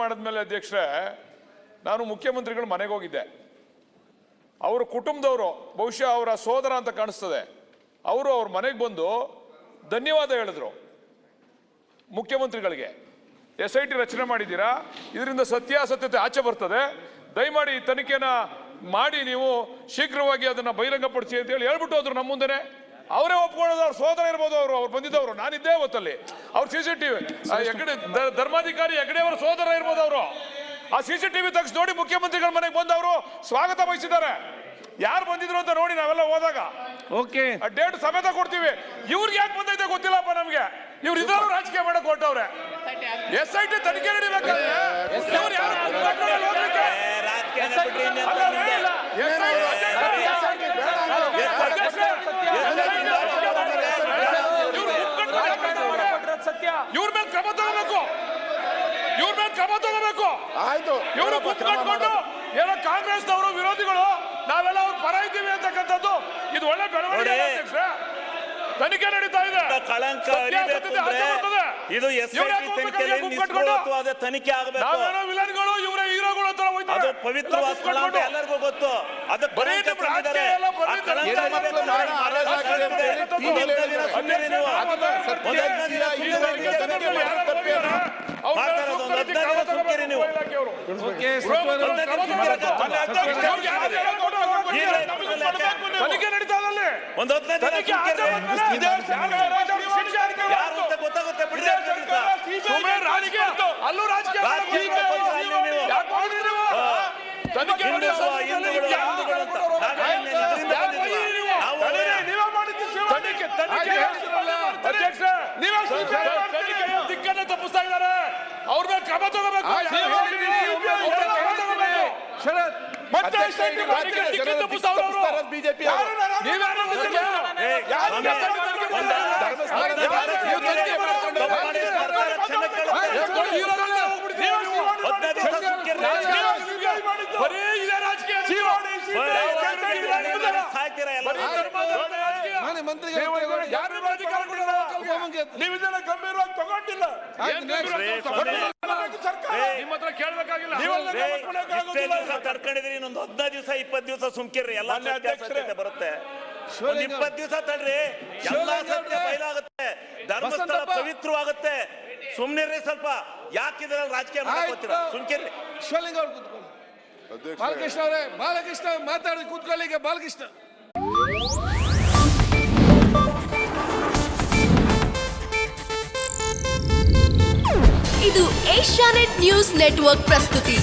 ಮಾಡಿದ್ಮೇಲೆ ಅಧ್ಯಕ್ಷರೇ, ನಾನು ಮುಖ್ಯಮಂತ್ರಿಗಳ ಮನೆಗೆ ಹೋಗಿದ್ದೆ. ಅವರ ಕುಟುಂಬದವರು, ಬಹುಶಃ ಅವರ ಸೋದರ ಅಂತ ಕಾಣಿಸ್ತದೆ, ಅವರು ಅವ್ರ ಮನೆಗೆ ಬಂದು ಧನ್ಯವಾದ ಹೇಳಿದ್ರು ಮುಖ್ಯಮಂತ್ರಿಗಳಿಗೆ. SIT ರಚನೆ ಮಾಡಿದ್ದೀರಾ, ಇದರಿಂದ ಸತ್ಯಾಸತ್ಯತೆ ಆಚೆ ಬರ್ತದೆ, ದಯಮಾಡಿ ಈ ತನಿಖೆನ ಮಾಡಿ ನೀವು ಶೀಘ್ರವಾಗಿ ಅದನ್ನ ಬಹಿರಂಗಪಡಿಸಿ ಅಂತ ಹೇಳಿ ಹೇಳ್ಬಿಟ್ಟು ಹೋದ್ರು ನಮ್ಮ ಮುಂದೆನೆ. ಅವರೇ ಒಪ್ಕೊಳ್ಳೋದು, ಅವ್ರ ಸೋದರ ಇರ್ಬೋದು, ಅವ್ರು ಬಂದಿದ್ದವರು, ನಾನಿದ್ದೆ ಅವತ್ತಲ್ಲಿ. ಅವ್ರ CCTV ಹೆಗಡೆ ಧರ್ಮಾಧಿಕಾರಿ ಹೆಗಡೆ ಅವರ ಸೋದರ ಇರ್ಬೋದು. ಅವರು ಆ CCTV ತೆಗೆಸಿ ನೋಡಿ, ಮುಖ್ಯಮಂತ್ರಿಗಳ ಮನೆಗೆ ಬಂದು ಅವರು ಸ್ವಾಗತ ಬಯಸಿದ್ದಾರೆ. ಯಾರು ಬಂದಿದ್ರು ಅಂತ ನೋಡಿ, ನಾವೆಲ್ಲ ಹೋದಾಗ ಓಕೆ ಡೇಟ್ ಸಮೇತ ಕೊಡ್ತೀವಿ. ಇವ್ರಿಗೆ ಯಾಕೆ ಬಂದೈತೆ ಗೊತ್ತಿಲ್ಲಪ್ಪ ನಮ್ಗೆ. ಇವ್ರು ಇದ್ರು ರಾಜಕೀಯ ಮಾಡಕ್ ಹೊರಟವ್ರೆ. SIT ತನಿಖೆ ನಡಿಬೇಕಾದ್ರೆ ಇವ್ರು ಯಾರು ಇವ್ರ ಮೇಲೆ ಕ್ರಮ ತಗೋಬೇಕು, ಇವ್ರ ಮೇಲೆ ಕ್ರಮ ತಗೋಬೇಕು. ಆಯ್ತು, ಇವರು ಕುತ್ಕೊಂಡು ಏನೋ ಕಾಂಗ್ರೆಸ್ನವರು ವಿರೋಧಿಗಳು, ನಾವೆಲ್ಲ ಅವ್ರ ಪರ ಇದ್ದೀವಿ ಅಂತಕ್ಕಂಥದ್ದು ಇದು ಒಳ್ಳೆ ಬೆಳವಣಿಗೆ. ತನಿಖೆ ನಡೀತಾ ಇದೆ, ಕಳಂಕ ಇದು ತನಿಖೆ ಆಗಬೇಕು. ನಾವೇನೋ ವಿಲನ್ಗಳು, ಇವರೇ ಹೀರೋಗಳು ಅಂತ ಅದು ಪವಿತ್ರವಾದ ಸ್ಥಳ ಅಂತ ಎಲ್ಲರಿಗೂ ಗೊತ್ತು. ಅದು ತನಿಖೆ ನಡೀತಾ ಇದೆ. ಒಂದು ಗೊತ್ತಾಗುತ್ತೆ ಬಿಡಿ. ಅಲ್ಲೂ ರಾಜಕೀಯ ದಿಕ್ಕನ್ನ ತಪ್ಪಿಸ್ತಾ ಇದ್ದಾರೆ. ಅವ್ರ ಮೇಲೆ ಕ್ರಮ ತಗೋಬೇಕು. ಮತ್ತೆ ಬಿಜೆಪಿ ನೀವಿದೆಲ್ಲ ಗಂಭೀರವಾಗಿ ತಗೊಂಡಿಲ್ಲ. ತಡ್ಕೊಂಡಿದ್ರಿ, ಇನ್ನೊಂದು 15 ದಿವಸ 20 ದಿವಸ ಸುಮ್ಕಿರ್ರಿ, ಎಲ್ಲ ಬರುತ್ತೆ. 20 ದಿವಸ ತಡ್ರಿ, ಎಲ್ಲ ಸತ್ಯ ಬಯಲಾಗುತ್ತೆ, ಧರ್ಮಸ್ಥಳ ಪವಿತ್ರವಾಗುತ್ತೆ. ಸುಮ್ನಿರ್ರಿ ಸ್ವಲ್ಪ, ಯಾಕಿದ್ರಲ್ಲಿ ರಾಜಕೀಯ ಮಾಡ್ಕೊತೀರಾ? ಸುಮ್ಕಿರ್ರಿ. ಶಿವಲಿಂಗ ಅವ್ರು ಕೂತ್ಕೊಳ್ಳಿ. ಬಾಲಕೃಷ್ಣ ಅವರೇ, ಬಾಲಕೃಷ್ಣ ಮಾತಾಡಿ ಕೂತ್ಕೊಳ್ಳಿ. ಈಗ ಬಾಲಕೃಷ್ಣ. ಇದು ಏಷ್ಯಾನೆಟ್ ನ್ಯೂಸ್ ನೆಟ್ವರ್ಕ್ ಪ್ರಸ್ತುತಿ.